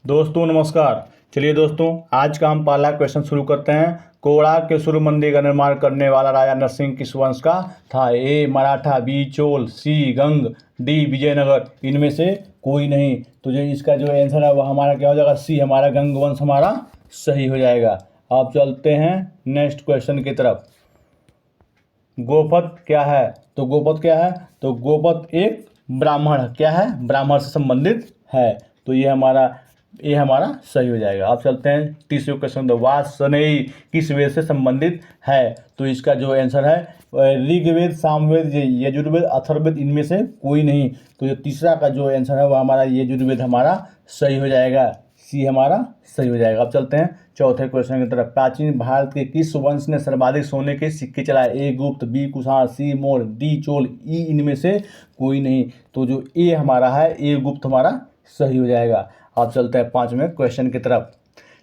दोस्तों नमस्कार। चलिए दोस्तों, आज का हम पहला क्वेश्चन शुरू करते हैं। कोणार्क के सूर्य मंदिर का निर्माण करने वाला राजा नरसिंह किस वंश का था? ए मराठा, बी चोल, सी गंग, डी विजयनगर। इनमें से कोई नहीं। तो जो इसका जो आंसर है वह हमारा क्या हो जाएगा? सी हमारा गंग वंश हमारा सही हो जाएगा। अब चलते हैं नेक्स्ट क्वेश्चन की तरफ। गोपद क्या है? तो गोपद क्या है? तो गोपद एक ब्राह्मण क्या है? ब्राह्मण से संबंधित है। तो ये हमारा सही हो जाएगा। अब चलते हैं तीसरे क्वेश्चन। वासनेयी किस वेद से संबंधित है? तो इसका जो आंसर है ऋग्वेद, सामवेद, यजुर्वेद, अथर्ववेद। इनमें से कोई नहीं। तो ये तीसरा का जो आंसर है वह हमारा यजुर्वेद हमारा सही हो जाएगा। सी हमारा सही हो जाएगा। अब चलते हैं चौथे क्वेश्चन की तरफ। प्राचीन भारत के किस वंश ने सर्वाधिक सोने के सिक्के चलाए? ए गुप्त, बी कुषाण, सी मौर्य, डी चोल, ई इनमें से कोई नहीं। तो जो ए हमारा है ए गुप्त हमारा सही हो जाएगा। अब चलते हैं पांचवें क्वेश्चन की तरफ।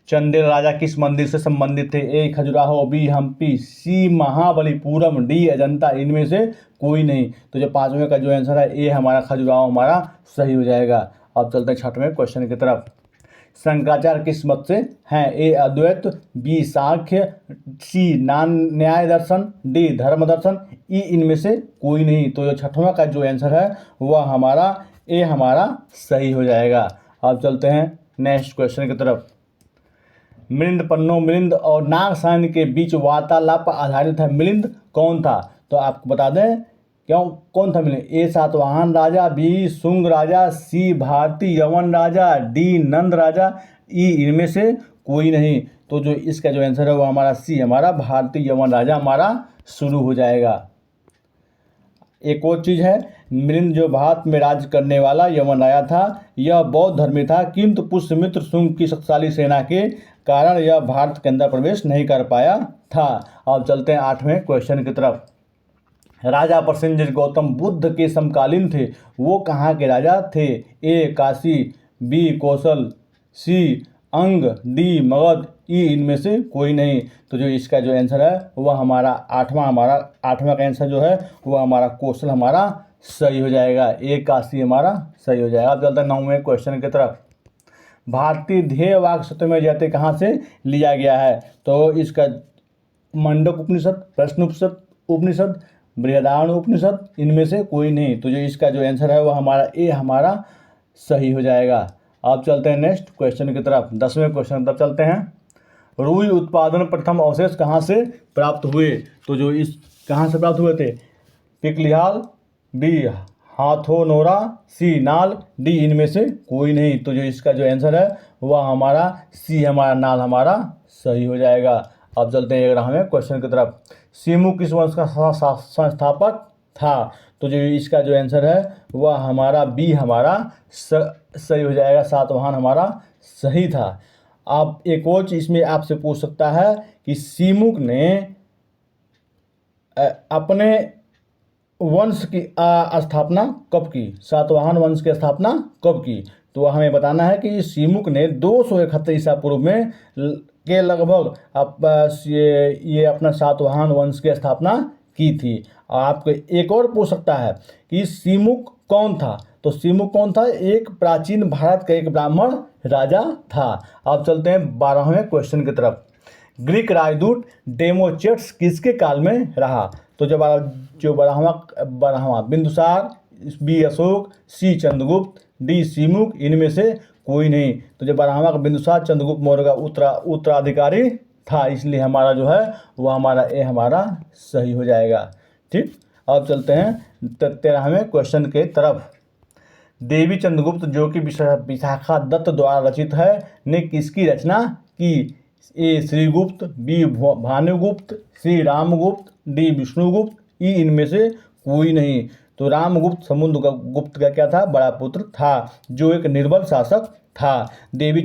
चंदेल राजा किस मंदिर से संबंधित थे? ए खजुराहो, बी हम्पी, सी महाबलीपुरम, डी अजंता। इनमें से कोई नहीं। तो जो पांचवें का जो आंसर है ए हमारा खजुराहो हमारा सही हो जाएगा। अब चलते हैं छठवें क्वेश्चन की तरफ। शंकराचार्य किस मत से हैं? ए अद्वैत, बी सांख्य, सी न्याय दर्शन, डी धर्म दर्शन, ई इनमें से कोई नहीं। तो जो छठवां का जो आंसर है वह हमारा ए हमारा सही हो जाएगा। अब चलते हैं नेक्स्ट क्वेश्चन की तरफ। मिलिंद पन्नो, मिलिंद और नागसायन के बीच वार्तालाप आधारित है। मिलिंद कौन था? तो आपको बता दें क्यों कौन था मिलिंद। ए सातवाहन राजा, बी शुंग राजा, सी भारतीय यवन राजा, डी नंद राजा, ई इनमें से कोई नहीं। तो जो इसका जो आंसर है वो हमारा सी हमारा भारतीय यवन राजा हमारा शुरू हो जाएगा। एक और चीज़ है, मिलिंद जो भारत में राज्य करने वाला यवन राजा था। यह बौद्ध धर्मी था, किंतु पुष्यमित्र शुंग की शक्तिशाली सेना के कारण यह भारत के अंदर प्रवेश नहीं कर पाया था। अब चलते हैं आठवें क्वेश्चन की तरफ। राजा प्रसेनजित गौतम बुद्ध के समकालीन थे। वो कहाँ के राजा थे? ए काशी, बी कौशल, सी अंग, डी मगध, ई इनमें से कोई नहीं। तो जो इसका जो आंसर है वह हमारा आठवां का आंसर जो है वह हमारा कौशल हमारा सही हो जाएगा। ए काशी हमारा सही हो जाएगा। अब चलते हैं नौवें क्वेश्चन की तरफ। भारतीय ध्येय वाक्य सत्यमेव जयते कहाँ से लिया गया है? तो इसका मंडक उपनिषद, प्रश्न उपनिषद, बृहदारण्यक उपनिषद, इनमें से कोई नहीं। तो जो इसका जो आंसर है वह हमारा ए हमारा सही हो जाएगा। अब चलते हैं नेक्स्ट क्वेश्चन की तरफ। 10वें क्वेश्चन तब चलते हैं। रुई उत्पादन प्रथम अवशेष कहाँ से प्राप्त हुए? तो जो इस कहाँ से प्राप्त हुए थे? पिकलिहाल, बी हाथोनोरा, सी नाल, डी इनमें से कोई नहीं। तो जो इसका जो आंसर है वह हमारा सी हमारा नाल हमारा सही हो जाएगा। अब चलते हैं 11वें क्वेश्चन की तरफ। सीमू किस वंश का संस्थापक था? तो जो इसका जो आंसर है वह हमारा बी हमारा सही हो जाएगा। सातवाहन हमारा सही था। आप एक और चीज इसमें आपसे पूछ सकता है कि सीमुक ने अपने वंश की स्थापना कब की? सातवाहन वंश की स्थापना कब की? तो हमें बताना है कि सीमुक ने 271 ईसा पूर्व में के लगभग ये अपना सातवाहन वंश की स्थापना की थी। आपको एक और पूछ सकता है कि सीमुक कौन था? तो सीमुक कौन था? एक प्राचीन भारत का एक ब्राह्मण राजा था। अब चलते हैं 12वें क्वेश्चन की तरफ। ग्रीक राजदूत डेमोचेट्स किसके काल में रहा? तो जो बारहवां बिंदुसार, बी अशोक, सी चंद्रगुप्त, डी सीमुक, इनमें से कोई नहीं। तो जो 12वां का बिंदुसार चंद्रगुप्त मौर्य का उत्तराधिकारी था, इसलिए हमारा जो है वह हमारा ए हमारा सही हो जाएगा। ठीक। अब चलते हैं 13वें क्वेश्चन के तरफ। देवी चंद्रगुप्त जो कि विशाखा दत्त द्वारा रचित है ने किसकी रचना की? ए श्रीगुप्त, बी भानुगुप्त, सी रामगुप्त, डी विष्णुगुप्त, ई इनमें से कोई नहीं। तो रामगुप्त समुद्रगुप्त का क्या था? बड़ा पुत्र था, जो एक निर्बल शासक था। देवी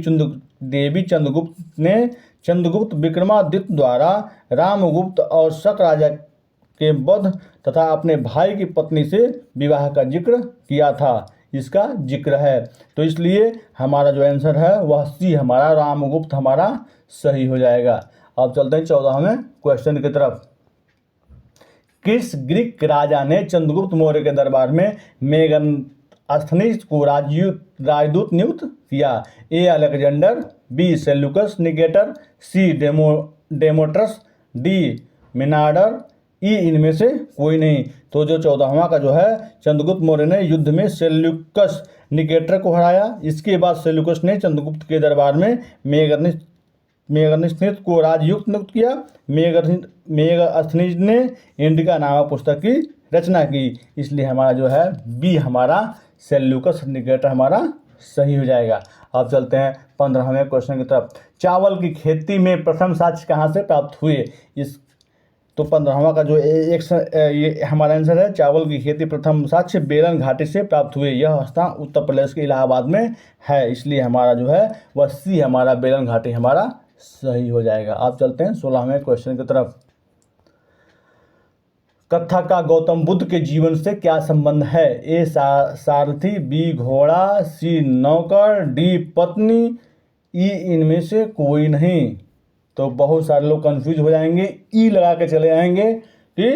चंद्रगुप्त ने चंद्रगुप्त विक्रमादित्य द्वारा रामगुप्त और शक राजा के वध तथा अपने भाई की पत्नी से विवाह का जिक्र किया था। इसका जिक्र है। तो इसलिए हमारा जो आंसर है वह सी हमारा रामगुप्त हमारा सही हो जाएगा। अब चलते हैं 14वें क्वेश्चन की तरफ। किस ग्रीक राजा ने चंद्रगुप्त मौर्य के दरबार में अस्थनीज को राजदूत नियुक्त किया? A Alexander, B Seleucus Nicator, C Demetrius, D Menander, E इनमें से कोई नहीं। तो जो 14वां का जो है चंद्रगुप्त मौर्य ने युद्ध में सेल्यूकस निकेटर को हराया। इसके बाद सेल्यूकस ने चंद्रगुप्त के दरबार में मेगस्थनीज को राजयुक्त नियुक्त किया। मेगस्थनीज ने इंडिका नामक पुस्तक की रचना की। इसलिए हमारा जो है बी हमारा सेल्यूकस निकेटर हमारा सही हो जाएगा। अब चलते हैं 15वें क्वेश्चन की तरफ। चावल की खेती में प्रथम साक्ष्य कहाँ से प्राप्त हुए? तो 15वां का जो ये हमारा आंसर है, चावल की खेती प्रथम साक्ष्य बेलन घाटी से प्राप्त हुए। यह स्थान उत्तर प्रदेश के इलाहाबाद में है। इसलिए हमारा जो है वह सी हमारा बेलन घाटी हमारा सही हो जाएगा। अब चलते हैं 16वें क्वेश्चन की तरफ। कथा का गौतम बुद्ध के जीवन से क्या संबंध है? ए सारथी, बी घोड़ा, सी नौकर, डी पत्नी, ई इनमें से कोई नहीं। तो बहुत सारे लोग कंफ्यूज हो जाएंगे, ई लगा के चले आएंगे कि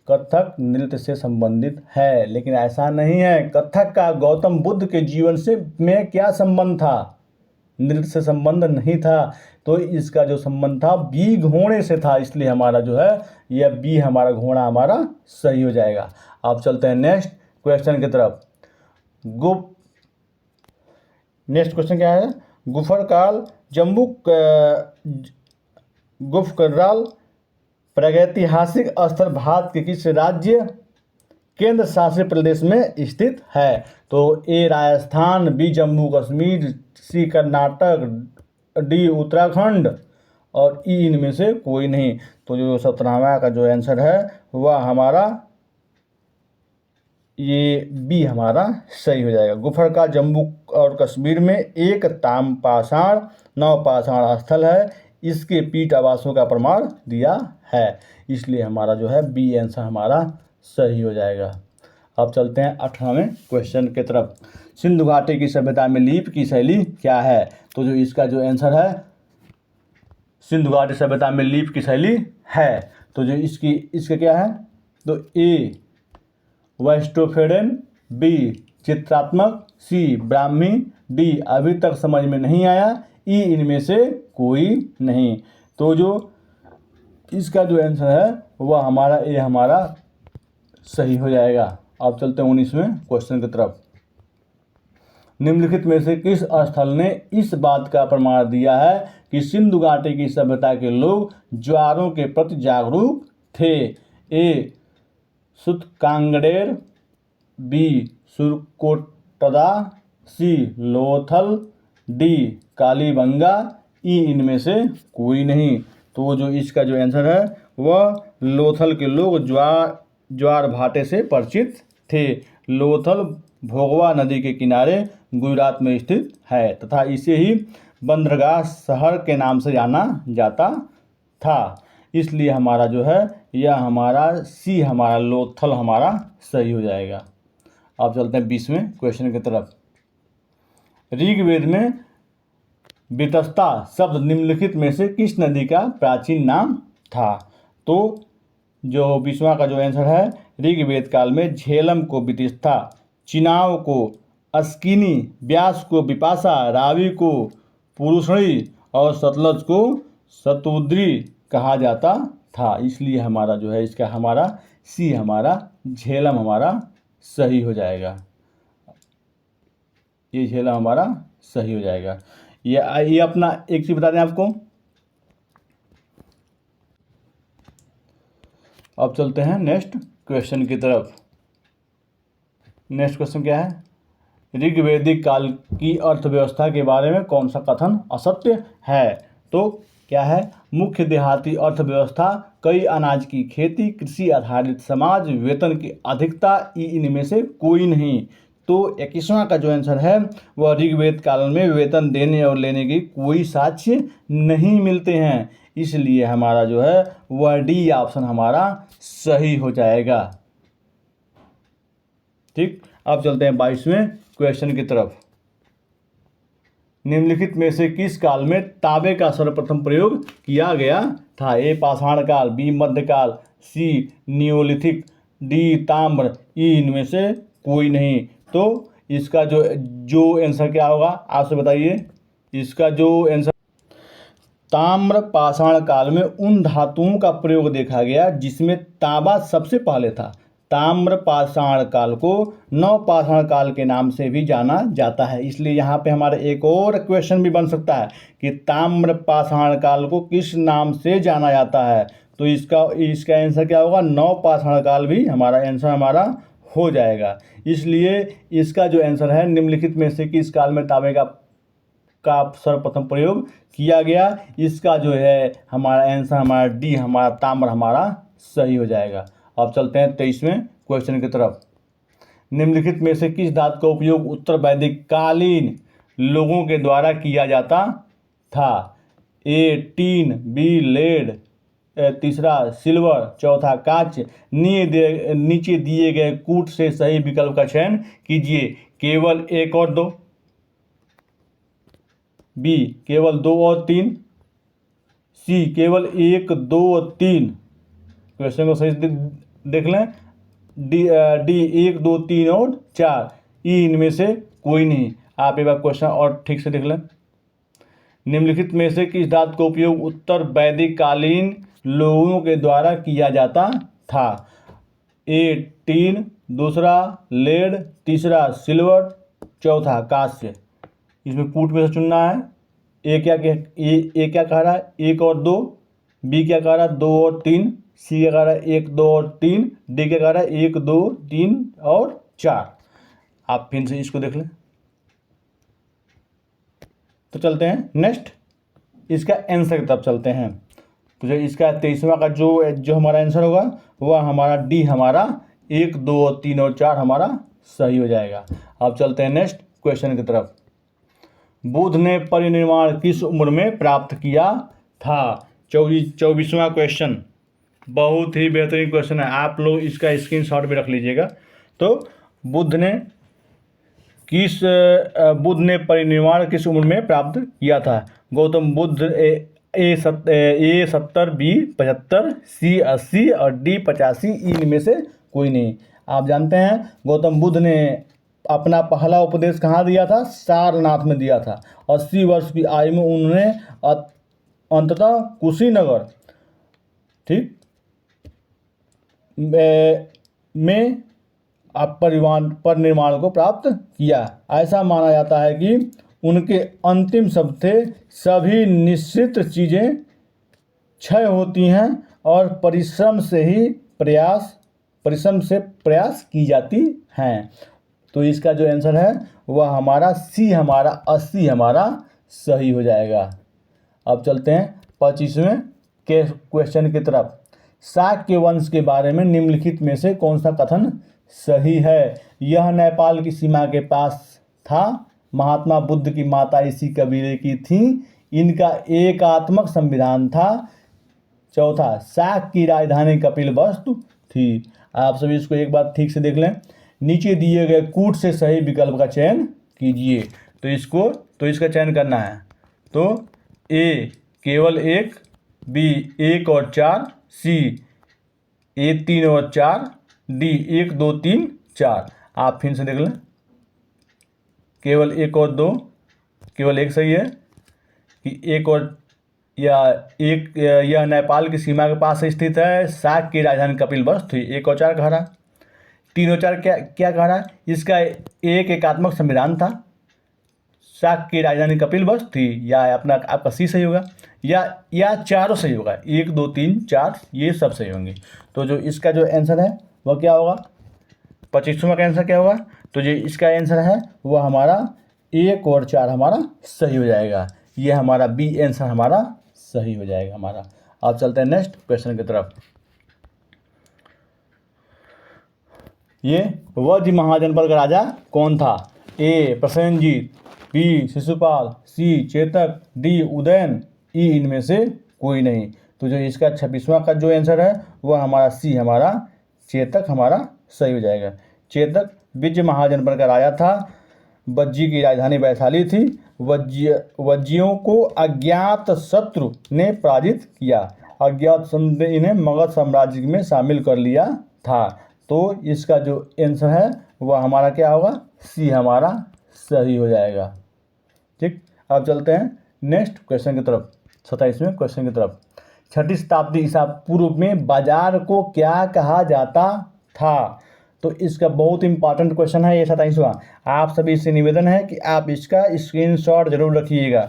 कथक नृत्य से संबंधित है, लेकिन ऐसा नहीं है। कथक का गौतम बुद्ध के जीवन से में क्या संबंध था? नृत्य से संबंध नहीं था। तो इसका जो संबंध था बी घोड़े से था। इसलिए हमारा जो है यह बी हमारा घोड़ा हमारा सही हो जाएगा। अब चलते हैं नेक्स्ट क्वेश्चन की तरफ। नेक्स्ट क्वेश्चन क्या है? गुफरकाल गुफकराल प्रागैतिहासिक स्थल भारत के किस राज्य केंद्र शासित प्रदेश में स्थित है? तो ए राजस्थान, बी जम्मू कश्मीर, सी कर्नाटक, डी उत्तराखंड और ई इनमें से कोई नहीं। तो जो 17वां का जो आंसर है वह हमारा ये बी हमारा सही हो जाएगा। गुफरकाल जम्मू और कश्मीर में एक ताम्रपाषाण नवपाषाण स्थल है। इसके पीठ आवासों का प्रमाण दिया है। इसलिए हमारा जो है बी आंसर हमारा सही हो जाएगा। अब चलते हैं 18वें क्वेश्चन की तरफ। सिंधु घाटी की सभ्यता में लीप की शैली क्या है? तो जो इसका जो आंसर है सिंधु घाटी सभ्यता में लीप की शैली है। तो जो इसका क्या है? तो ए वेस्टोफेडन, बी चित्रात्मक, सी ब्राह्मी, डी अभी तक समझ में नहीं आया, ई इनमें से कोई नहीं। तो जो इसका जो आंसर है वह हमारा ए हमारा सही हो जाएगा। अब चलते हैं 19वें क्वेश्चन की तरफ। निम्नलिखित में से किस स्थल ने इस बात का प्रमाण दिया है कि सिंधु घाटी की सभ्यता के लोग ज्वारों के प्रति जागरूक थे? ए सुतकांगडेर, बी सुरकोटदा, सी लोथल, डी कालीबंगा, ई इनमें से कोई नहीं। तो जो इसका जो आंसर है वह लोथल के लोग ज्वार भाटे से परिचित थे। लोथल भोगवा नदी के किनारे गुजरात में स्थित है तथा इसे ही बंदरगाह शहर के नाम से जाना जाता था। इसलिए हमारा जो है यह हमारा सी हमारा लोथल हमारा सही हो जाएगा। अब चलते हैं 20वें क्वेश्चन की तरफ। ऋग्वेद में वितस्ता शब्द निम्नलिखित में से किस नदी का प्राचीन नाम था? तो जो 20वां का जो आंसर है, ऋग्वेद काल में झेलम को वितस्ता, चिनाव को अस्किनी, व्यास को विपाशा, रावी को पुरुषणी और सतलज को शतुद्री कहा जाता था। इसलिए हमारा जो है इसका हमारा सी हमारा झेलम हमारा सही हो जाएगा। ये झेलम हमारा सही हो जाएगा। ये अपना एक चीज़ बता दें आपको। अब चलते हैं नेक्स्ट क्वेश्चन की तरफ। नेक्स्ट क्वेश्चन क्या है? ऋग्वैदिक काल की अर्थव्यवस्था के बारे में कौन सा कथन असत्य है? तो क्या है? मुख्य देहाती अर्थव्यवस्था, कई अनाज की खेती, कृषि आधारित समाज, वेतन की अधिकता, इनमें से कोई नहीं। तो 21वां का जो आंसर है वह ऋग्वेद काल में वेतन देने और लेने की कोई साक्ष्य नहीं मिलते हैं। इसलिए हमारा जो है वह डी ऑप्शन हमारा सही हो जाएगा। ठीक, अब चलते हैं 22वें क्वेश्चन की तरफ। निम्नलिखित में से किस काल में तांबे का सर्वप्रथम प्रयोग किया गया था? ए पाषाण काल, बी मध्यकाल, सी नियोलिथिक, डी ताम्र, ई इनमें से कोई नहीं। तो इसका जो जो आंसर क्या होगा आपसे बताइए। इसका जो आंसर, ताम्र पाषाण काल में उन धातुओं का प्रयोग देखा गया जिसमें तांबा सबसे पहले था। ताम्र पाषाण काल को नवपाषाण काल के नाम से भी जाना जाता है। इसलिए यहाँ पे हमारा एक और क्वेश्चन भी बन सकता है कि ताम्र पाषाण काल को किस नाम से जाना जाता है। तो इसका आंसर क्या होगा, नवपाषाण काल भी हमारा आंसर हमारा हो जाएगा। इसलिए इसका जो आंसर है, निम्नलिखित में से किस काल में तांबे का सर्वप्रथम प्रयोग किया गया, इसका जो है हमारा आंसर हमारा डी, हमारा ताम्र हमारा सही हो जाएगा। अब चलते हैं 23वें क्वेश्चन की तरफ। निम्नलिखित में से किस धातु का उपयोग उत्तर वैदिक कालीन लोगों के द्वारा किया जाता था। ए टीन, बी लेड, तीसरा सिल्वर, चौथा कांच। नीचे दिए गए कूट से सही विकल्प का चयन कीजिए। केवल एक और दो, बी केवल 2 और 3, सी केवल 1 2 3। क्वेश्चन को सही देख लें। डी 1 2 3 और 4, ई इनमें से कोई नहीं। आप एक बार क्वेश्चन और ठीक से देख लें। निम्नलिखित में से किस धातु का उपयोग उत्तर वैदिक कालीन लोगों के द्वारा किया जाता था। ए टीन, दूसरा लेड, तीसरा सिल्वर, चौथा कांस्य। इसमें कूट में से चुनना है। ए क्या कह रहा है, 1 और 2, बी क्या कह रहा है 2 और 3, सी क्या कह रहा है 1 2 और 3, डी क्या कह रहा है 1 2 3 और 4। आप फिर से इसको देख लें। तो चलते हैं नेक्स्ट, इसका आंसर की तरफ चलते हैं। तो जो इसका 23वां का जो हमारा आंसर होगा वह हमारा डी, हमारा 1 2 और 3 और 4 हमारा सही हो जाएगा। अब चलते हैं नेक्स्ट क्वेश्चन की तरफ। बुद्ध ने परिनिर्वाण किस उम्र में प्राप्त किया था। 24वां क्वेश्चन बहुत ही बेहतरीन क्वेश्चन है, आप लोग इसका स्क्रीनशॉट भी रख लीजिएगा। तो बुद्ध ने परिनिर्वाण किस उम्र में प्राप्त किया था। गौतम बुद्ध ए 70, बी 75, सी 80 और डी 85, इनमें से कोई नहीं। आप जानते हैं गौतम बुद्ध ने अपना पहला उपदेश कहाँ दिया था, सारनाथ में दिया था। 80 वर्ष की आयु में उन्होंने अंततः कुशीनगर ठीक में परिनिर्वाण को प्राप्त किया। ऐसा माना जाता है कि उनके अंतिम शब्द थे, सभी निश्चित चीज़ें क्षय होती हैं और परिश्रम से प्रयास की जाती हैं। तो इसका जो आंसर है वह हमारा सी, हमारा 80 हमारा सही हो जाएगा। अब चलते हैं 25वें के क्वेश्चन की तरफ। शाक्य वंश के बारे में निम्नलिखित में से कौन सा कथन सही है। यह नेपाल की सीमा के पास था। महात्मा बुद्ध की माता इसी कबीले की थी। इनका एकात्मक संविधान था। चौथा, शाक्य की राजधानी कपिलवस्तु थी। आप सभी इसको एक बार ठीक से देख लें। नीचे दिए गए कूट से सही विकल्प का चयन कीजिए। तो इसका चयन करना है। तो ए केवल 1, बी 1 और 4, सी ए 3 और 4, डी 1 2 3 4। आप फिर से देख लें। केवल 1 और 2, केवल 1 सही है कि 1 और यह नेपाल की सीमा के पास स्थित है। शाक्य की राजधानी कपिलवस्तु थी। 1 और 4 कह रहा है। 3 और 4 क्या कह रहा है, इसका एक एकात्मक संविधान था। शाक्य की राजधानी कपिलवस्तु थी। या आपका सी सही होगा या चारों सही होगा। 1 2 3 4 ये सब सही होंगे। तो जो इसका जो आंसर है वह क्या होगा, 25वां का आंसर क्या होगा। तो जो इसका आंसर है वह हमारा 1 और 4 हमारा सही हो जाएगा। ये हमारा बी आंसर हमारा सही हो जाएगा हमारा। अब चलते हैं नेक्स्ट क्वेश्चन की तरफ। ये वज्र महाजनपद का राजा कौन था। ए प्रसेनजीत, बी शिशुपाल, सी चेतक, डी उदयन, ई इनमें से कोई नहीं। तो जो इसका 26वां का जो आंसर है वह हमारा सी, हमारा चेतक हमारा सही हो जाएगा। चेतक विजय महाजनपद का राजा था। वज्जी की राजधानी वैशाली थी। वज्जियों को अज्ञात शत्रु ने पराजित किया। अज्ञात शत्रु ने इन्हें मगध साम्राज्य में शामिल कर लिया था। तो इसका जो आंसर है वह हमारा क्या होगा, सी हमारा सही हो जाएगा। ठीक, अब चलते हैं नेक्स्ट क्वेश्चन की तरफ, 27वें क्वेश्चन की तरफ। 6ठी शताब्दी ईसा पूर्व में बाजार को क्या कहा जाता था? तो इसका बहुत इंपॉर्टेंट क्वेश्चन है ये 27वां। आप सभी से निवेदन है कि आप इसका स्क्रीनशॉट जरूर रखिएगा।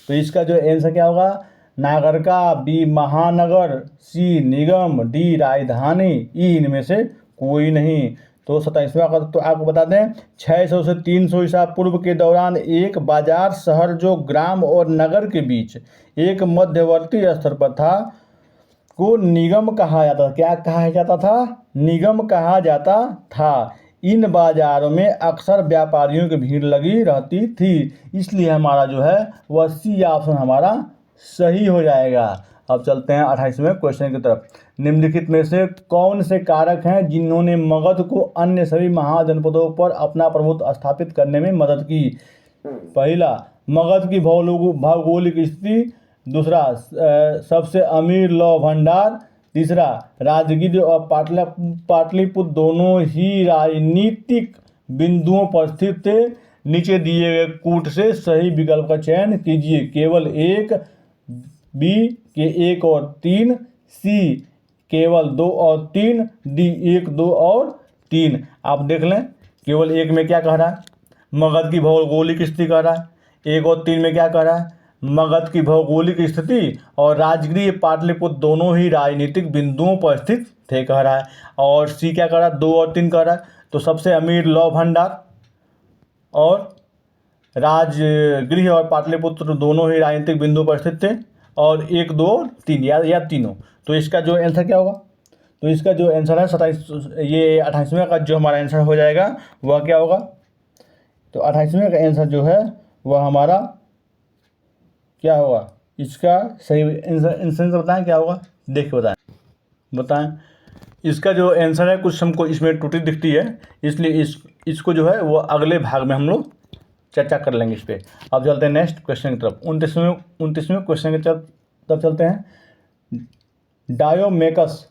तो इसका जो आंसर क्या होगा? नागरिका, बी महानगर, सी निगम, डी राजधानी, ई इनमें से कोई नहीं। तो 27वां का तो आपको बता दें 600 से 300 ईसा पूर्व के दौरान एक बाजार शहर जो ग्राम और नगर के बीच एक मध्यवर्ती स्तर पर था को निगम कहा जाता था। क्या कहा जाता था? निगम कहा जाता था। इन बाजारों में अक्सर व्यापारियों की भीड़ लगी रहती थी, इसलिए हमारा जो है वह सी ऑप्शन हमारा सही हो जाएगा। अब चलते हैं 28वें क्वेश्चन की तरफ। निम्नलिखित में से कौन से कारक हैं जिन्होंने मगध को अन्य सभी महाजनपदों पर अपना प्रभुत्व स्थापित करने में मदद की? पहला, मगध की भौगोलिक स्थिति। दूसरा, सबसे अमीर लौह भंडार। तीसरा, राजगीर और पाटलिपुत्र दोनों ही राजनीतिक बिंदुओं पर स्थित थे। नीचे दिए गए कूट से सही विकल्प का चयन कीजिए। केवल एक, बी के 1 और 3, सी केवल 2 और 3, डी 1, 2 और 3। आप देख लें, केवल 1 में क्या कह रहा है? मगध की भौगोलिक स्थिति कह रहा है। 1 और 3 में क्या कह रहा है? मगध की भौगोलिक स्थिति और राजगीर पाटलिपुत्र दोनों ही राजनीतिक बिंदुओं पर स्थित थे कह रहा है। और सी क्या कह रहा है? 2 और 3 कह रहा है। तो सबसे अमीर लौह भंडार और राजगृह और पाटलिपुत्र दोनों ही राजनीतिक बिंदु पर स्थित थे, और 1, 2 और 3 या तीनों। तो इसका जो आंसर क्या होगा? तो इसका जो आंसर है 28वें का जो हमारा आंसर हो जाएगा वह क्या होगा? तो 28वें का आंसर जो है वह हमारा क्या होगा? इसका सही आंसर बताएं क्या होगा? देख के बताएं। इसका जो आंसर है कुछ हमको इसमें त्रुटि दिखती है, इसलिए इसको जो है वो अगले भाग में हम लोग चर्चा कर लेंगे इस पर। अब चलते हैं नेक्स्ट क्वेश्चन की तरफ। 29वें क्वेश्चन की तरफ चलते हैं। डायोमेकस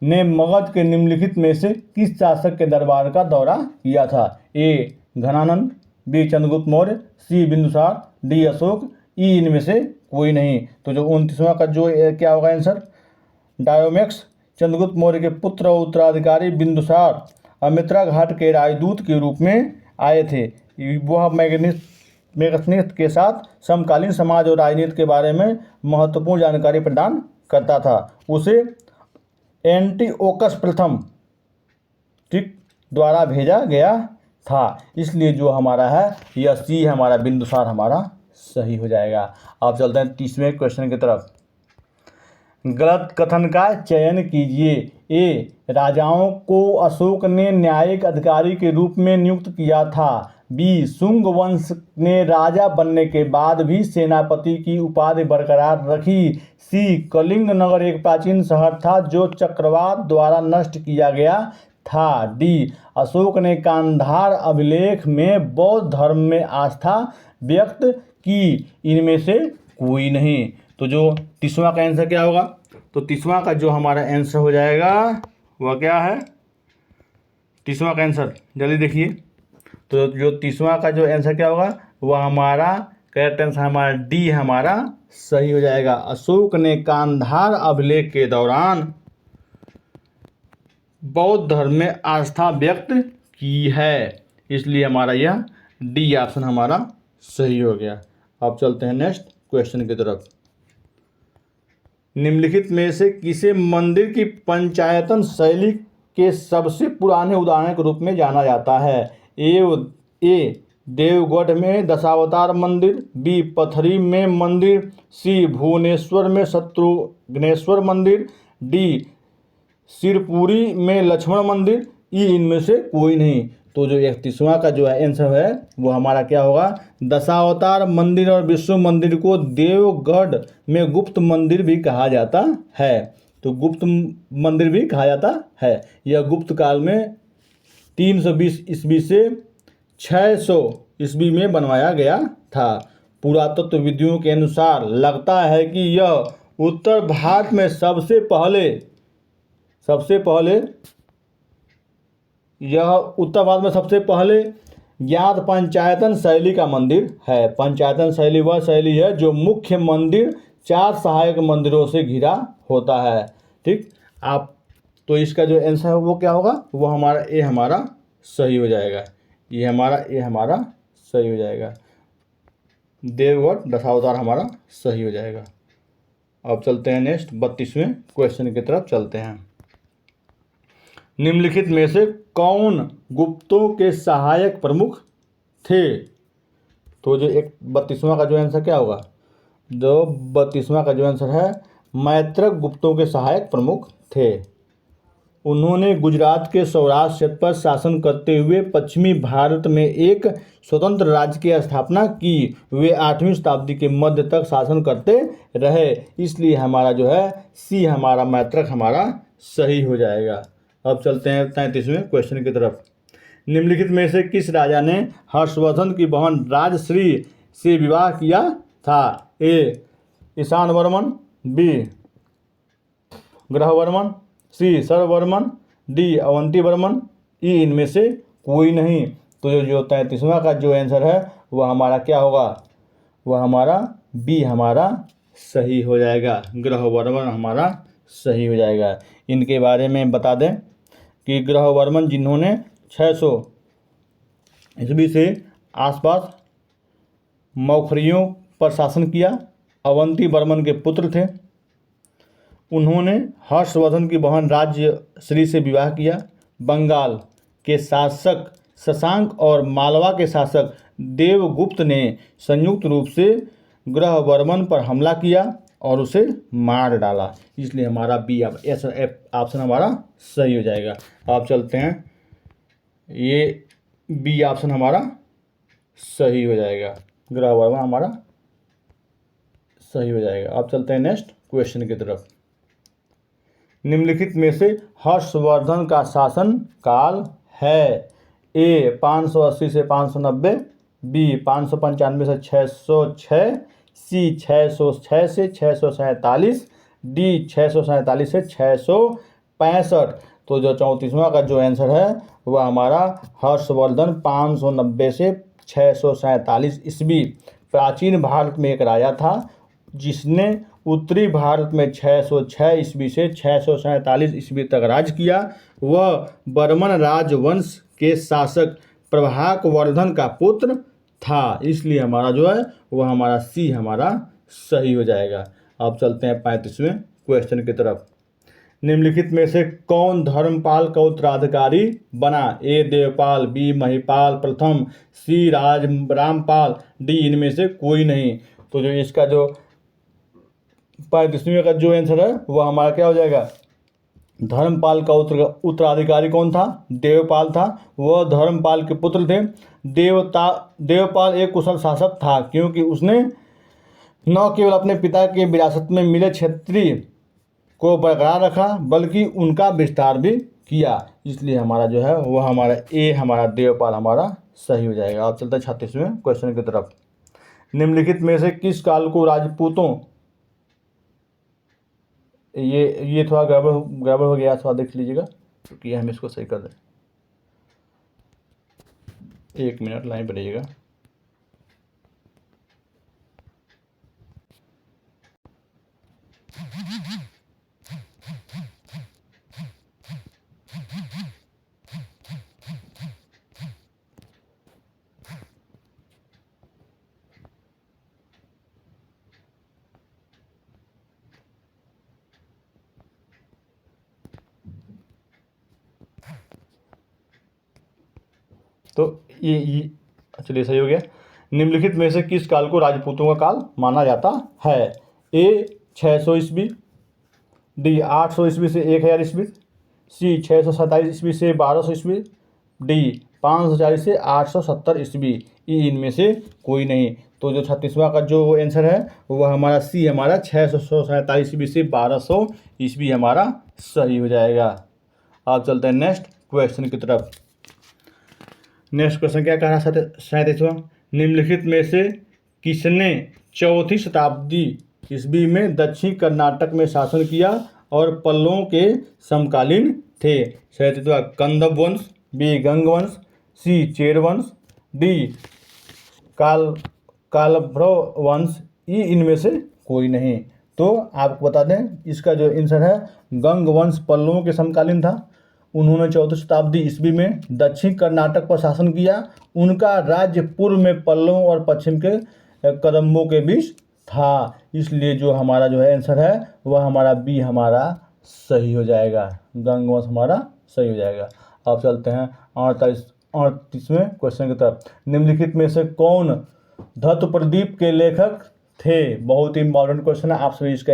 ने मगध के निम्नलिखित में से किस शासक के दरबार का दौरा किया था? ए घनानंद, बी चंद्रगुप्त मौर्य, सी बिंदुसार, डी अशोक, ई इनमें से कोई नहीं। तो जो 29वां का जो क्या होगा आंसर? डायोमेक्स चंद्रगुप्त मौर्य के पुत्र और उत्तराधिकारी बिंदुसार अमित्रा घाट के राजदूत के रूप में आए थे। वह मेगस्थनीस के साथ समकालीन समाज और राजनीति के बारे में महत्वपूर्ण जानकारी प्रदान करता था। उसे एंटिओकस प्रथम द्वारा भेजा गया था, इसलिए जो हमारा है यह सी हमारा बिंदुसार हमारा सही हो जाएगा। अब चलते हैं 30वें क्वेश्चन की तरफ। गलत कथन का चयन कीजिए। ए राजाओं को अशोक ने न्यायिक अधिकारी के रूप में नियुक्त किया था। बी शुंग वंश ने राजा बनने के बाद भी सेनापति की उपाधि बरकरार रखी। सी कलिंग नगर एक प्राचीन शहर था जो चक्रवात द्वारा नष्ट किया गया था। डी अशोक ने कांधार अभिलेख में बौद्ध धर्म में आस्था व्यक्त की। इनमें से कोई नहीं। तो जो 30वां का आंसर क्या होगा? तो 30वां का जो हमारा आंसर हो जाएगा वह क्या है? 30वां का आंसर जल्दी देखिए। तो जो 30वां का जो आंसर क्या होगा वह हमारा करेक्ट आंसर हमारा डी हमारा सही हो जाएगा। अशोक ने कांधार अभिलेख के दौरान बौद्ध धर्म में आस्था व्यक्त की है, इसलिए हमारा यह डी ऑप्शन हमारा सही हो गया। अब चलते हैं नेक्स्ट क्वेश्चन की तरफ। निम्नलिखित में से किसे मंदिर की पंचायतन शैली के सबसे पुराने उदाहरण के रूप में जाना जाता है? ए देवगढ़ में दशावतार मंदिर, बी पथरी में मंदिर, सी भुवनेश्वर में शत्रुघ्नेश्वर मंदिर, डी सिरपुरी में लक्ष्मण मंदिर, ई इनमें से कोई नहीं। तो जो 31वां का जो आंसर है वो हमारा क्या होगा? दशावतार मंदिर और विष्णु मंदिर को देवगढ़ में गुप्त मंदिर भी कहा जाता है। तो गुप्त मंदिर भी कहा जाता है। यह गुप्त काल में 320 ईस्वी से 600 ईस्वी में बनवाया गया था। पुरातत्वविदों के अनुसार लगता है कि यह उत्तर भारत में सबसे पहले ज्ञात पंचायतन शैली का मंदिर है। पंचायतन शैली वह शैली है जो मुख्य मंदिर 4 सहायक मंदिरों से घिरा होता है। ठीक, आप तो इसका जो आंसर है वो क्या होगा, वो हमारा ए हमारा सही हो जाएगा। ये हमारा ए हमारा सही हो जाएगा। देवगढ़ दशावतार हमारा सही हो जाएगा। अब चलते हैं नेक्स्ट 32वें क्वेश्चन की तरफ चलते हैं। निम्नलिखित में से कौन गुप्तों के सहायक प्रमुख थे? तो जो 32वां का जो आंसर क्या होगा, जो 32वां का जो आंसर है, मैत्रक गुप्तों के सहायक प्रमुख थे। उन्होंने गुजरात के सौराष्ट्र क्षेत्र पर शासन करते हुए पश्चिमी भारत में एक स्वतंत्र राज्य की स्थापना की। वे 8वीं शताब्दी के मध्य तक शासन करते रहे। इसलिए हमारा जो है सी हमारा मैत्रक हमारा सही हो जाएगा। अब चलते हैं 33वें क्वेश्चन की तरफ। निम्नलिखित में से किस राजा ने हर्षवर्धन की बहन राजश्री से विवाह किया था? ए ईशान वर्मन, बी ग्रहवर्मन, सी सर्ववर्मन, डी अवंती वर्मन, ई इनमें से कोई नहीं। तो जो 33वां का जो आंसर है वह हमारा क्या होगा, वह हमारा बी हमारा सही हो जाएगा। ग्रहवर्मन हमारा सही हो जाएगा। इनके बारे में बता दें कि ग्रहवर्मन जिन्होंने 600 ईस्वी से आसपास मौखरियों पर शासन किया, अवंती वर्मन के पुत्र थे। उन्होंने हर्षवर्धन की बहन राजश्री से विवाह किया। बंगाल के शासक शशांक और मालवा के शासक देवगुप्त ने संयुक्त रूप से ग्रहवर्मन पर हमला किया और उसे मार डाला। इसलिए हमारा बी ऑप्शन हमारा सही हो जाएगा। आप चलते हैं, ये बी ऑप्शन हमारा सही हो जाएगा। ग्रहवर्मन हमारा सही हो जाएगा। अब चलते हैं नेक्स्ट क्वेश्चन की तरफ। निम्नलिखित में से हर्षवर्धन का शासन काल है? ए 580 से 590, बी 595 से 606, सी 606 से 647, डी 647 से 665। तो जो 34वां का जो आंसर है वह हमारा हर्षवर्धन 590 से 647 ईस्वी प्राचीन भारत में एक राजा था जिसने उत्तरी भारत में 606 ईस्वी से 647 ईस्वी तक राज किया। वह बर्मन राजवंश के शासक प्रभाक वर्धन का पुत्र था। इसलिए हमारा जो है वह हमारा सी हमारा सही हो जाएगा। अब चलते हैं 35वें क्वेश्चन की तरफ। निम्नलिखित में से कौन धर्मपाल का उत्तराधिकारी बना? ए देवपाल, बी महिपाल प्रथम, सी रामपाल, डी इनमें से कोई नहीं। तो जो इसका जो 35वें का जो आंसर है वह हमारा क्या हो जाएगा, धर्मपाल का उत्तराधिकारी कौन था? देवपाल था। वह धर्मपाल के पुत्र थे। देवपाल एक कुशल शासक था क्योंकि उसने न केवल अपने पिता के विरासत में मिले क्षेत्रीय को बरकरार रखा बल्कि उनका विस्तार भी किया। इसलिए हमारा जो है वह हमारा ए हमारा देवपाल हमारा सही हो जाएगा। अब चलते हैं 36वें क्वेश्चन की तरफ। निम्नलिखित में से किस काल को राजपूतों, ये थोड़ा गड़बड़ हो गया, थोड़ा देख लीजिएगा क्योंकि हम इसको सही कर दें। 1 मिनट लाइन पर रहिएगा। तो ये चलिए सही हो गया। निम्नलिखित में से किस काल को राजपूतों का काल माना जाता है? ए 600 ईस्वी, डी 800 ईस्वी से 1000 ईस्वी, सी 647 ईस्वी से 1200 ईस्वी, डी 540 से 870 ईस्वी। ई इनमें से कोई नहीं। तो जो 36वां का जो आंसर है वह हमारा सी हमारा 647 ईस्वी से 1200 ईस्वी हमारा सही हो जाएगा। अब चलते हैं नेक्स्ट क्वेश्चन की तरफ। नेक्स्ट क्वेश्चन क्या कह रहा है 37वां। निम्नलिखित में से किसने 4वीं शताब्दी ईस्वी में दक्षिण कर्नाटक में शासन किया और पल्लवों के समकालीन थे? 37वां कंदव वंश, बी गंग वंश, सी चेर वंश, डी कालभ्रव वंश, ई इनमें से कोई नहीं। तो आपको बता दें इसका जो आंसर है, गंग वंश पल्लवों के समकालीन था। उन्होंने 14वीं शताब्दी ईस्वी में दक्षिण कर्नाटक पर शासन किया। उनका राज्य पूर्व में पल्लवों और पश्चिम के कदम्बों के बीच था। इसलिए जो हमारा जो है आंसर है वह हमारा बी हमारा सही हो जाएगा, गंग वंश हमारा सही हो जाएगा। अब चलते हैं 38वें क्वेश्चन की तरफ। निम्नलिखित में से कौन धत्त प्रदीप के लेखक थे? बहुत ही इंपॉर्टेंट क्वेश्चन है, आप सभी इसका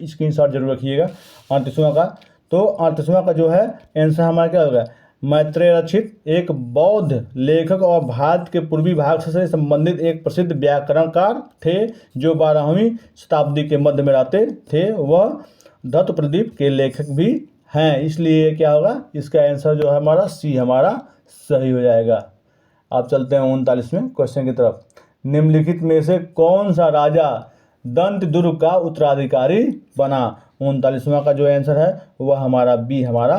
स्क्रीनशॉट जरूर रखिएगा। 38वां का, तो 38वां का जो है आंसर हमारा क्या होगा? मैत्रेय रचित एक बौद्ध लेखक और भारत के पूर्वी भाग से संबंधित एक प्रसिद्ध व्याकरणकार थे जो 12वीं शताब्दी के मध्य में रहते थे। वह धत्त प्रदीप के लेखक भी हैं। इसलिए क्या होगा? इसका आंसर जो है हमारा सी हमारा सही हो जाएगा। आप चलते हैं 39वें क्वेश्चन की तरफ। निम्नलिखित में से कौन सा राजा दंत दुर्ग का उत्तराधिकारी बना? 39वां का जो आंसर है वह हमारा बी हमारा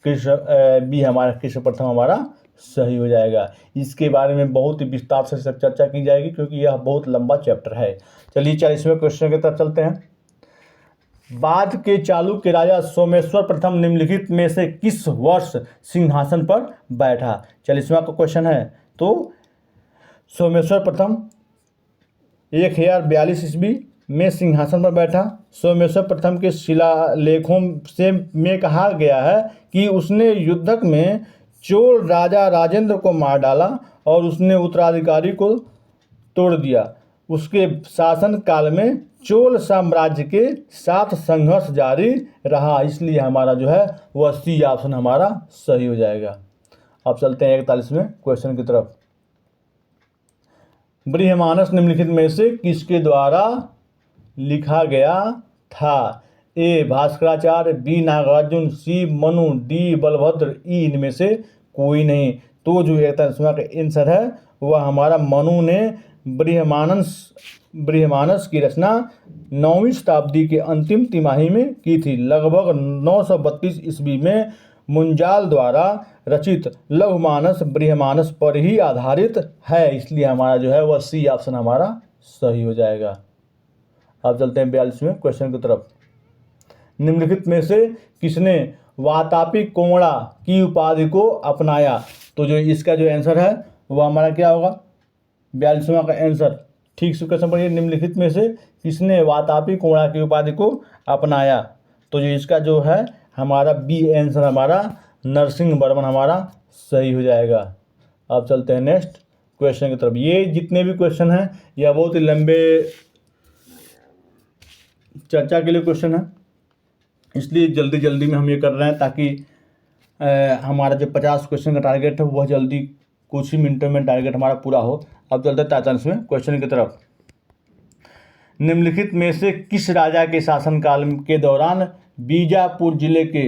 कृष्ण प्रथम हमारा सही हो जाएगा। इसके बारे में बहुत ही विस्तार से चर्चा की जाएगी क्योंकि यह बहुत लंबा चैप्टर है। चलिए 40वें क्वेश्चन की तरफ चलते हैं। बाद के चालुक्य राजा सोमेश्वर प्रथम निम्नलिखित में से किस वर्ष सिंहासन पर बैठा? 40वां का क्वेश्चन है। तो सोमेश्वर प्रथम 1042 ईस्वी में सिंहासन पर बैठा। सोमेश्वर प्रथम के शिलालेखों से में कहा गया है कि उसने युद्धक में चोल राजा राजेंद्र को मार डाला और उसने उत्तराधिकारी को तोड़ दिया। उसके शासन काल में चोल साम्राज्य के साथ संघर्ष जारी रहा। इसलिए हमारा जो है वह सी ऑप्शन हमारा सही हो जाएगा। अब चलते हैं 41वें क्वेश्चन की तरफ। बृहमानस निम्नलिखित में से किसके द्वारा लिखा गया था? ए भास्कराचार्य, बी नागार्जुन, सी मनु, डी बलभद्र, ई इनमें से कोई नहीं। तो जो 41वां का आंसर है वह हमारा मनु ने बृहमानस की रचना 9वीं शताब्दी के अंतिम तिमाही में की थी। लगभग 932 ईस्वी में मुंजाल द्वारा रचित लघुमानस बृहमानस पर ही आधारित है। इसलिए हमारा जो है वह सी ऑप्शन हमारा सही हो जाएगा। अब चलते हैं 42वें क्वेश्चन की तरफ। निम्नलिखित में से किसने वातापी कोंगड़ा की उपाधि को अपनाया? तो जो इसका जो आंसर है वह हमारा क्या होगा? 42वां का आंसर ठीक से क्वेश्चन पढ़िए। निम्नलिखित में से किसने वातापी कोंगड़ा की उपाधि को अपनाया? तो जो इसका जो है हमारा बी आंसर हमारा नरसिंह वर्मन हमारा सही हो जाएगा। अब चलते हैं नेक्स्ट क्वेश्चन की तरफ। ये जितने भी क्वेश्चन हैं यह बहुत ही लंबे चर्चा के लिए क्वेश्चन है, इसलिए जल्दी जल्दी में हम ये कर रहे हैं ताकि हमारा जो 50 क्वेश्चन का टारगेट है वह जल्दी कुछ ही मिनटों में टारगेट हमारा पूरा हो। अब चलते हैं 43वें क्वेश्चन की तरफ। निम्नलिखित में से किस राजा के शासनकाल के दौरान बीजापुर जिले के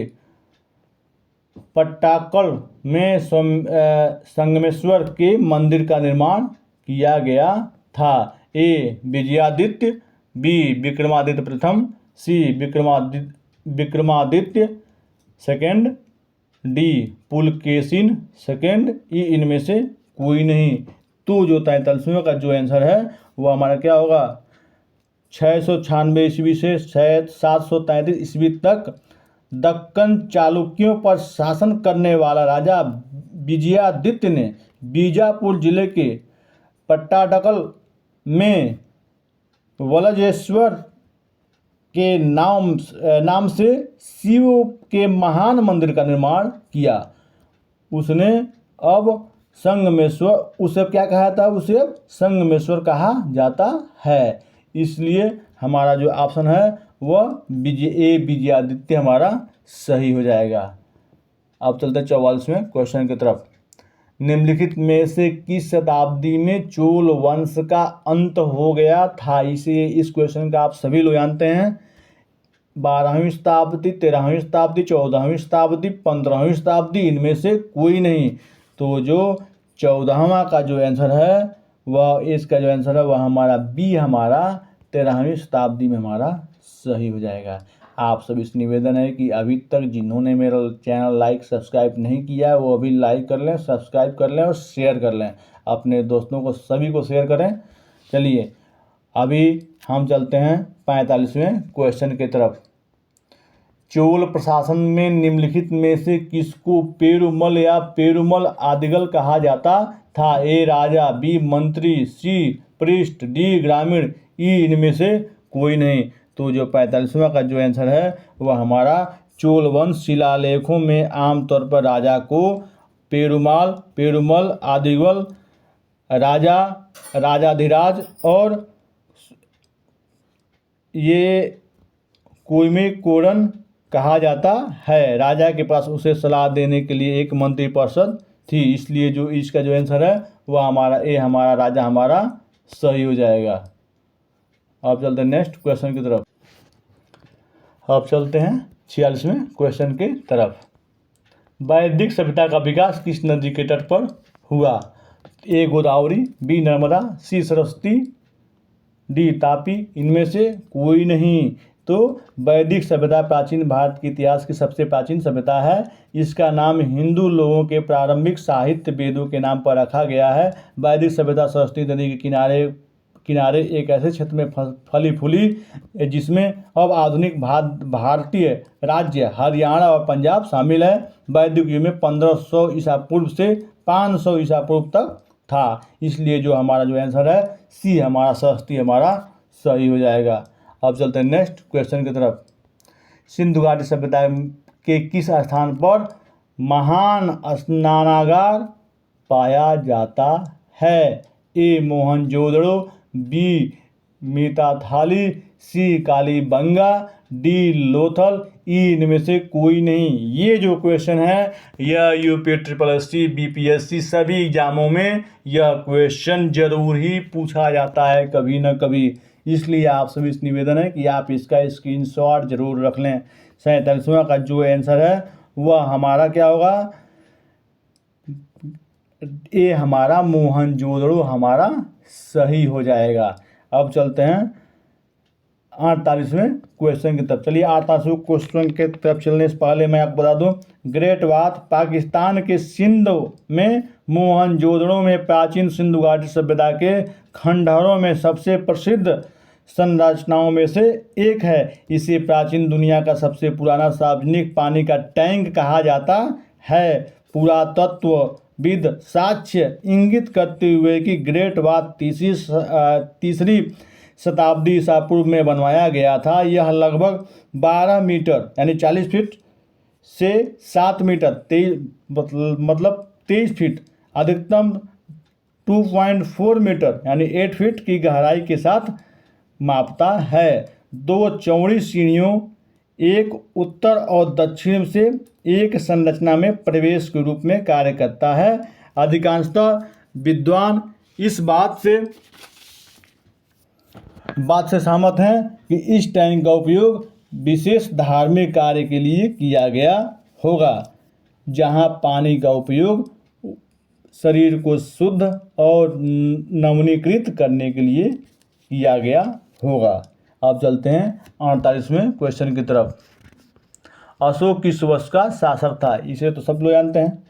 पट्टाकल में संगमेश्वर के मंदिर का निर्माण किया गया था? ए विजयादित्य, बी विक्रमादित्य प्रथम, C Vikramaditya second, D Pulakeshin second, E इनमें से कोई नहीं। तो जो 43वें का जो आंसर है वह हमारा क्या होगा? 696 ईस्वी से 733 ईस्वी तक दक्कन चालुक्यों पर शासन करने वाला राजा विजयादित्य ने बीजापुर जिले के पट्टाडकल में वलजेश्वर के नाम से शिव के महान मंदिर का निर्माण किया। उसने अब संगमेश्वर, उसे क्या कहा था? उसे अब संगमेश्वर कहा जाता है। इसलिए हमारा जो ऑप्शन है वह विजयादित्य हमारा सही हो जाएगा। अब चलते हैं 44वें क्वेश्चन की तरफ। निम्नलिखित में से किस शताब्दी में चोल वंश का अंत हो गया था? इसे इस क्वेश्चन का आप सभी लोग जानते हैं। 12वीं शताब्दी, 13वीं शताब्दी, 14वीं शताब्दी, 15वीं शताब्दी, इनमें से कोई नहीं। तो जो 14वां का जो आंसर है वह, इसका जो आंसर है वह हमारा बी हमारा 13वीं शताब्दी में हमारा सही हो जाएगा। आप सभी से निवेदन है कि अभी तक जिन्होंने मेरा चैनल लाइक सब्सक्राइब नहीं किया है वो अभी लाइक कर लें, सब्सक्राइब कर लें और शेयर कर लें। अपने दोस्तों को सभी को शेयर करें। चलिए अभी हम चलते हैं 45वें क्वेश्चन की तरफ। चोल प्रशासन में निम्नलिखित में से किसको पेरुमल या पेरुमल आदिगल कहा जाता था? ए राजा, बी मंत्री, सी पृष्ठ, डी ग्रामीण, ई इनमें से कोई नहीं। तो जो 45वां का जो आंसर है वह हमारा चोल वंश शिलालेखों में आमतौर पर राजा को पेरुमाल, पेरुमल, आदिगल, राजा, राजाधिराज और ये कुइमीकोडन कहा जाता है। राजा के पास उसे सलाह देने के लिए एक मंत्रिपरिषद थी, इसलिए जो इसका जो आंसर है वह हमारा ए हमारा राजा हमारा सही हो जाएगा। अब चलते हैं नेक्स्ट क्वेश्चन की तरफ। अब चलते हैं 46वें क्वेश्चन की तरफ। वैदिक सभ्यता का विकास किस नदी के तट पर हुआ? ए गोदावरी, बी नर्मदा, सी सरस्वती, डी तापी, इनमें से कोई नहीं। तो वैदिक सभ्यता प्राचीन भारत के इतिहास की सबसे प्राचीन सभ्यता है। इसका नाम हिंदू लोगों के प्रारंभिक साहित्य वेदों के नाम पर रखा गया है। वैदिक सभ्यता सरस्वती नदी के किनारे एक ऐसे क्षेत्र में फली फूली जिसमें अब आधुनिक भारतीय राज्य हरियाणा और पंजाब शामिल है। वैदिक युग में 1500 ईसा पूर्व से 500 ईसा पूर्व तक था, इसलिए जो हमारा जो आंसर है सी हमारा सरस्वती हमारा सही हो जाएगा। अब चलते हैं नेक्स्ट क्वेश्चन की तरफ। सिंधु घाटी सभ्यता के किस स्थान पर महान स्नानागार पाया जाता है? ए मोहनजोदड़ो, बी मिताथाली, सी कालीबंगा, डी लोथल, ई इनमें से कोई नहीं। ये जो क्वेश्चन है यह यूपी SSC BPSC सभी एग्जामों में यह क्वेश्चन जरूर ही पूछा जाता है कभी न कभी, इसलिए आप सभी से निवेदन है कि आप इसका स्क्रीनशॉट जरूर रख लें। 47वां का जो आंसर है वह हमारा क्या होगा? ये हमारा मोहनजोदड़ो हमारा सही हो जाएगा। अब चलते हैं 48वें क्वेश्चन की तरफ। चलिए 48वें क्वेश्चन के तरफ चलने से पहले मैं आपको बता दूं, ग्रेट बाथ पाकिस्तान के सिंध में मोहनजोदड़ो में प्राचीन सिंधु घाटी सभ्यता के खंडहरों में सबसे प्रसिद्ध संरचनाओं में से एक है। इसे प्राचीन दुनिया का सबसे पुराना सार्वजनिक पानी का टैंक कहा जाता है। पुरातत्वविद साक्ष्य इंगित करते हुए कि ग्रेट बाथ तीसरी शताब्दी ईसा पूर्व में बनवाया गया था। यह लगभग 12 मीटर यानी 40 फीट से 7 मीटर 23 फीट, अधिकतम 2.4 मीटर यानी 8 फीट की गहराई के साथ मापता है। 2 चौड़ी सीढ़ियों, एक उत्तर और दक्षिण से एक संरचना में प्रवेश के रूप में कार्य करता है। अधिकांशतः विद्वान इस बात से सहमत हैं कि इस टैंक का उपयोग विशेष धार्मिक कार्य के लिए किया गया होगा, जहां पानी का उपयोग शरीर को शुद्ध और नवीनीकृत करने के लिए किया गया होगा। अब चलते हैं 48वें क्वेश्चन की तरफ। अशोक किस वंश का शासक था? इसे तो सब लोग जानते हैं।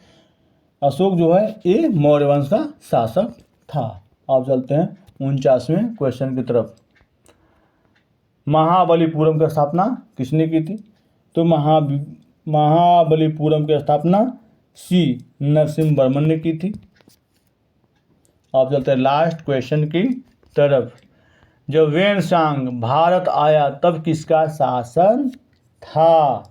अशोक जो है ये मौर्य वंश का शासक था। अब चलते हैं 49वें क्वेश्चन की तरफ। महाबलीपुरम की स्थापना किसने की थी? तो महाबलीपुरम की स्थापना सी नरसिंह वर्मन ने की थी। अब चलते हैं लास्ट क्वेश्चन की तरफ। जब वेनसांग भारत आया तब किसका शासन था?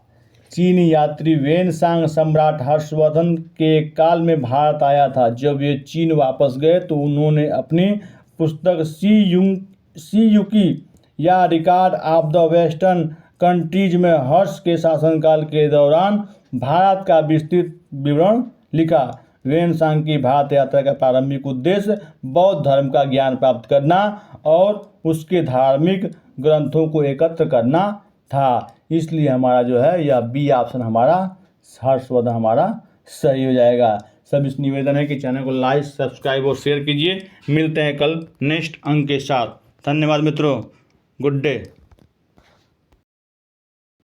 चीनी यात्री वेनसांग सम्राट हर्षवर्धन के काल में भारत आया था। जब ये चीन वापस गए तो उन्होंने अपनी पुस्तक सी युकी या record of the western countries में हर्ष के शासनकाल के दौरान भारत का विस्तृत विवरण लिखा। वेनसांग की भारत यात्रा का प्रारंभिक उद्देश्य बौद्ध धर्म का ज्ञान प्राप्त करना और उसके धार्मिक ग्रंथों को एकत्र करना था। इसलिए हमारा जो है यह बी ऑप्शन हमारा हर्षवर्धन हमारा सही हो जाएगा। सब इस निवेदन है कि चैनल को लाइक, सब्सक्राइब और शेयर कीजिए। मिलते हैं कल नेक्स्ट अंक के साथ। धन्यवाद मित्रों, गुड डे।